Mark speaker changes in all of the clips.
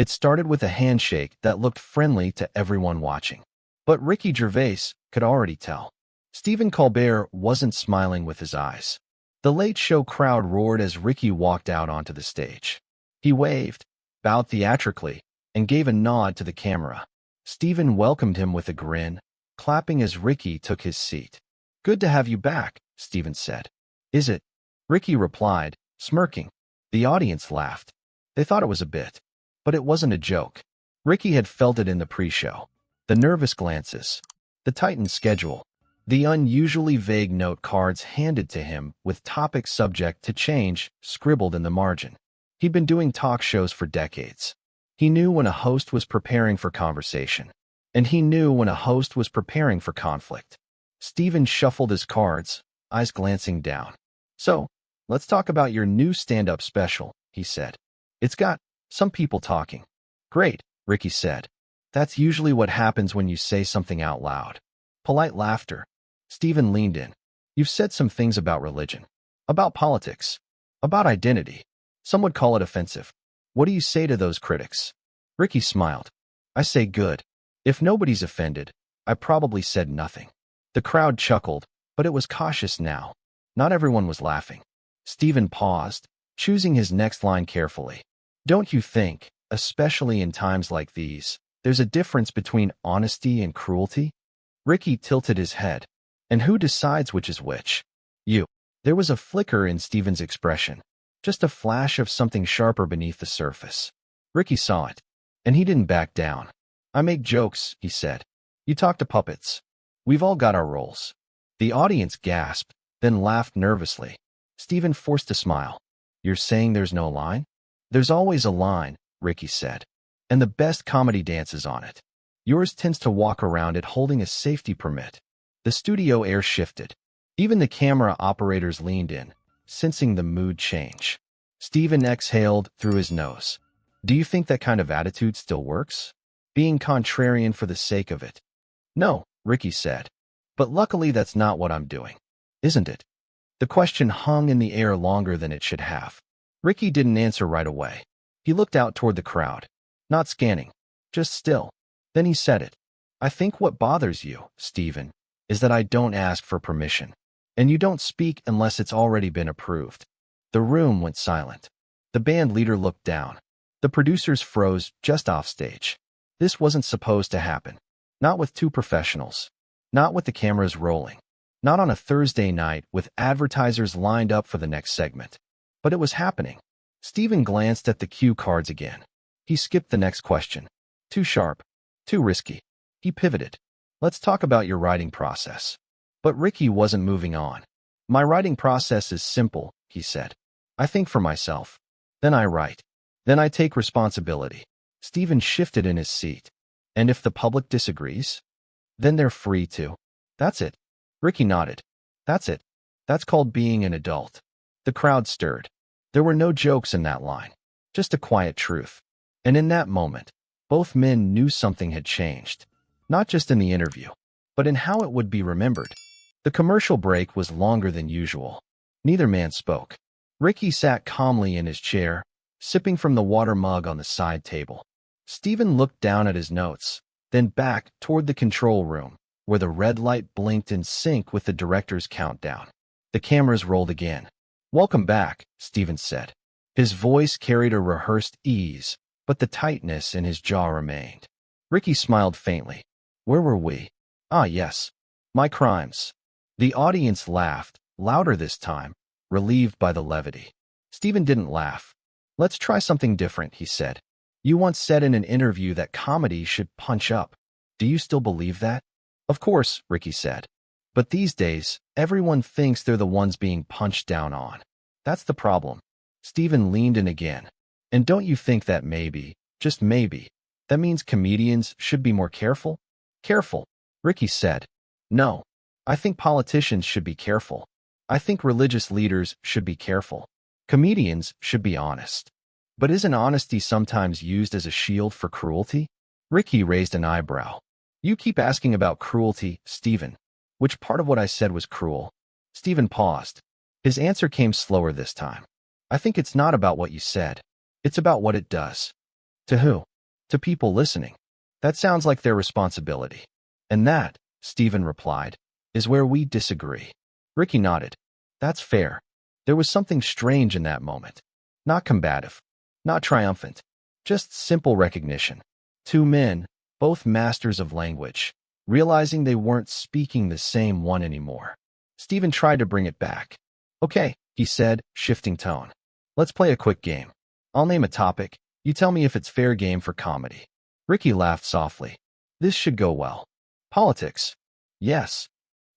Speaker 1: It started with a handshake that looked friendly to everyone watching. But Ricky Gervais could already tell. Stephen Colbert wasn't smiling with his eyes. The Late Show crowd roared as Ricky walked out onto the stage. He waved, bowed theatrically, and gave a nod to the camera. Stephen welcomed him with a grin, clapping as Ricky took his seat. "Good to have you back," Stephen said. "Is it?" Ricky replied, smirking. The audience laughed. They thought it was a bit. But it wasn't a joke. Ricky had felt it in the pre-show. The nervous glances, the tightened schedule, the unusually vague note cards handed to him with topics subject to change scribbled in the margin. He'd been doing talk shows for decades. He knew when a host was preparing for conversation, and he knew when a host was preparing for conflict. Stephen shuffled his cards, eyes glancing down. "So, let's talk about your new stand-up special," he said. "It's got some people talking." "Great," Ricky said. "That's usually what happens when you say something out loud." Polite laughter. Stephen leaned in. "You've said some things about religion, about politics, about identity. Some would call it offensive. What do you say to those critics?" Ricky smiled. "I say good. If nobody's offended, I probably said nothing." The crowd chuckled, but it was cautious now. Not everyone was laughing. Stephen paused, choosing his next line carefully. "Don't you think, especially in times like these, there's a difference between honesty and cruelty?" Ricky tilted his head. "And who decides which is which?" "You." There was a flicker in Stephen's expression, just a flash of something sharper beneath the surface. Ricky saw it, and he didn't back down. "I make jokes," he said. "You talk to puppets. We've all got our roles." The audience gasped, then laughed nervously. Stephen forced a smile. "You're saying there's no line?" "There's always a line," Ricky said. "And the best comedy dances on it. Yours tends to walk around it holding a safety permit." The studio air shifted. Even the camera operators leaned in, sensing the mood change. Stephen exhaled through his nose. "Do you think that kind of attitude still works? Being contrarian for the sake of it?" "No," Ricky said. "But luckily that's not what I'm doing. Isn't it?" The question hung in the air longer than it should have. Ricky didn't answer right away. He looked out toward the crowd, not scanning, just still. Then he said it. "I think what bothers you, Stephen, is that I don't ask for permission, and you don't speak unless it's already been approved." The room went silent. The band leader looked down. The producers froze just off stage. This wasn't supposed to happen. Not with two professionals. Not with the cameras rolling. Not on a Thursday night with advertisers lined up for the next segment. But it was happening. Stephen glanced at the cue cards again. He skipped the next question. Too sharp. Too risky. He pivoted. "Let's talk about your writing process." But Ricky wasn't moving on. "My writing process is simple," he said. "I think for myself. Then I write. Then I take responsibility." Stephen shifted in his seat. "And if the public disagrees?" "Then they're free to." "That's it." Ricky nodded. "That's it. That's called being an adult." The crowd stirred. There were no jokes in that line, just a quiet truth. And in that moment, both men knew something had changed, not just in the interview, but in how it would be remembered. The commercial break was longer than usual. Neither man spoke. Ricky sat calmly in his chair, sipping from the water mug on the side table. Stephen looked down at his notes, then back toward the control room, where the red light blinked in sync with the director's countdown. The cameras rolled again. "Welcome back," Stephen said. His voice carried a rehearsed ease, but the tightness in his jaw remained. Ricky smiled faintly. "Where were we? Ah, yes. My crimes." The audience laughed, louder this time, relieved by the levity. Stephen didn't laugh. "Let's try something different," he said. "You once said in an interview that comedy should punch up. Do you still believe that?" "Of course," Ricky said. "But these days, everyone thinks they're the ones being punched down on. That's the problem." Stephen leaned in again. "And don't you think that maybe, just maybe, that means comedians should be more careful?" "Careful," Ricky said. "No. I think politicians should be careful. I think religious leaders should be careful. Comedians should be honest. But isn't honesty sometimes used as a shield for cruelty?" Ricky raised an eyebrow. "You keep asking about cruelty, Stephen. Which part of what I said was cruel?" Stephen paused. His answer came slower this time. "I think it's not about what you said. It's about what it does." "To who?" To people listening. That sounds like their responsibility. And that, Stephen replied, is where we disagree. Ricky nodded. That's fair. There was something strange in that moment. Not combative. Not triumphant. Just simple recognition. Two men, both masters of language, realizing they weren't speaking the same one anymore. Stephen tried to bring it back. Okay, he said, shifting tone. Let's play a quick game. I'll name a topic. You tell me if it's fair game for comedy. Ricky laughed softly. This should go well. Politics. Yes.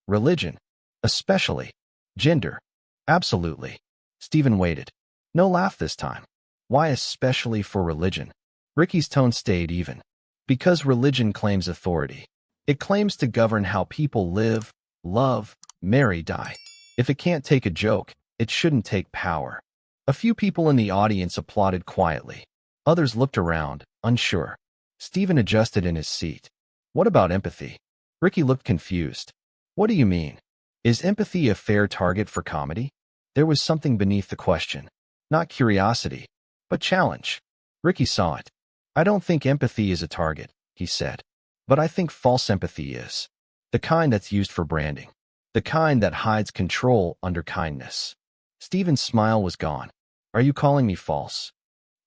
Speaker 1: Religion. Especially. Gender. Absolutely. Stephen waited. No laugh this time. Why especially for religion? Ricky's tone stayed even. Because religion claims authority. It claims to govern how people live, love, marry, die. If it can't take a joke, it shouldn't take power. A few people in the audience applauded quietly. Others looked around, unsure. Stephen adjusted in his seat. What about empathy? Ricky looked confused. What do you mean? Is empathy a fair target for comedy? There was something beneath the question. Not curiosity, but challenge. Ricky saw it. I don't think empathy is a target, he said. But I think false empathy is. The kind that's used for branding. The kind that hides control under kindness. Stephen's smile was gone. Are you calling me false?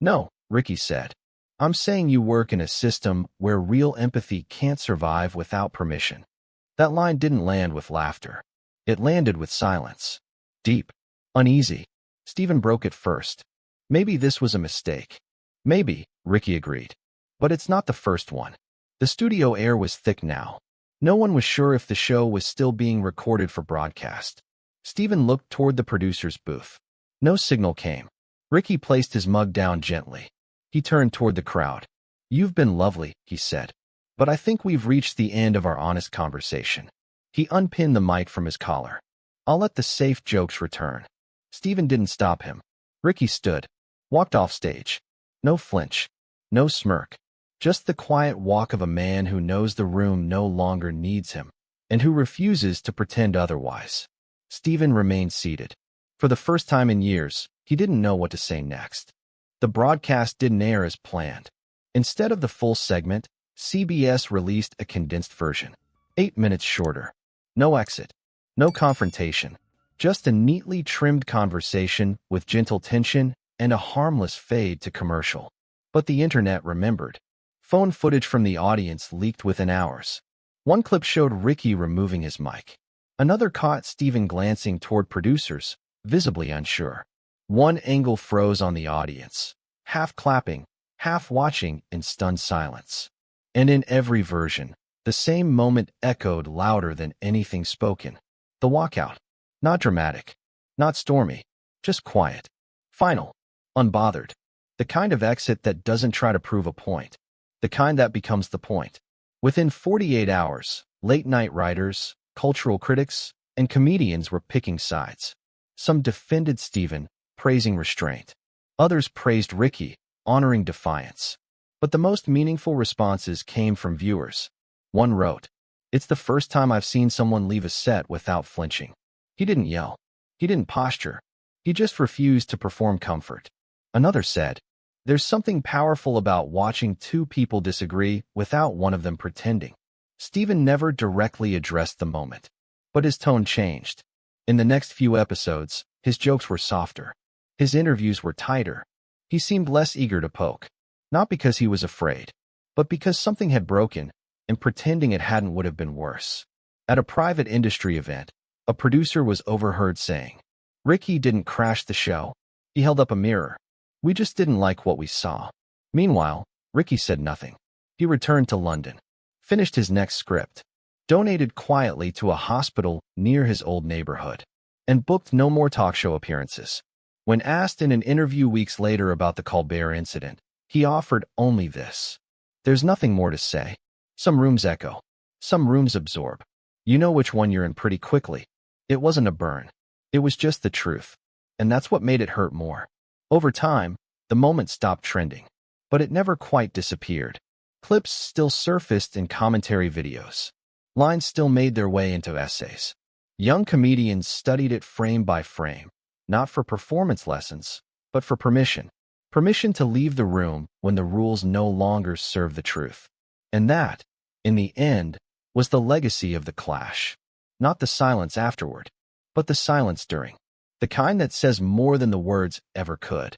Speaker 1: No, Ricky said. I'm saying you work in a system where real empathy can't survive without permission. That line didn't land with laughter. It landed with silence. Deep. Uneasy. Stephen broke it first. Maybe this was a mistake. Maybe, Ricky agreed. But it's not the first one. The studio air was thick now. No one was sure if the show was still being recorded for broadcast. Stephen looked toward the producer's booth. No signal came. Ricky placed his mug down gently. He turned toward the crowd. You've been lovely, he said. But I think we've reached the end of our honest conversation. He unpinned the mic from his collar. I'll let the safe jokes return. Stephen didn't stop him. Ricky stood. Walked off stage. No flinch. No smirk. Just the quiet walk of a man who knows the room no longer needs him, and who refuses to pretend otherwise. Stephen remained seated. For the first time in years, he didn't know what to say next. The broadcast didn't air as planned. Instead of the full segment, CBS released a condensed version. 8 minutes shorter. No exit. No confrontation. Just a neatly trimmed conversation with gentle tension and a harmless fade to commercial. But the internet remembered. Phone footage from the audience leaked within hours. One clip showed Ricky removing his mic. Another caught Stephen glancing toward producers, visibly unsure. One angle froze on the audience, half clapping, half watching in stunned silence. And in every version, the same moment echoed louder than anything spoken. The walkout. Not dramatic. Not stormy. Just quiet. Final. Unbothered. The kind of exit that doesn't try to prove a point. The kind that becomes the point. Within 48 hours, late-night writers, cultural critics, and comedians were picking sides. Some defended Stephen, praising restraint. Others praised Ricky, honoring defiance. But the most meaningful responses came from viewers. One wrote, "It's the first time I've seen someone leave a set without flinching." He didn't yell. He didn't posture. He just refused to perform comfort. Another said, "There's something powerful about watching two people disagree without one of them pretending." Stephen never directly addressed the moment, but his tone changed. In the next few episodes, his jokes were softer. His interviews were tighter. He seemed less eager to poke, not because he was afraid, but because something had broken, and pretending it hadn't would have been worse. At a private industry event, a producer was overheard saying, "Ricky didn't crash the show. He held up a mirror. We just didn't like what we saw." Meanwhile, Ricky said nothing. He returned to London, finished his next script, donated quietly to a hospital near his old neighborhood, and booked no more talk show appearances. When asked in an interview weeks later about the Colbert incident, he offered only this: "There's nothing more to say. Some rooms echo. Some rooms absorb. You know which one you're in pretty quickly. It wasn't a burn. It was just the truth. And that's what made it hurt more." Over time, the moment stopped trending, but it never quite disappeared. Clips still surfaced in commentary videos. Lines still made their way into essays. Young comedians studied it frame by frame, not for performance lessons, but for permission. permission to leave the room when the rules no longer serve the truth. And that, in the end, was the legacy of the clash. Not the silence afterward, but the silence during. The kind that says more than the words ever could.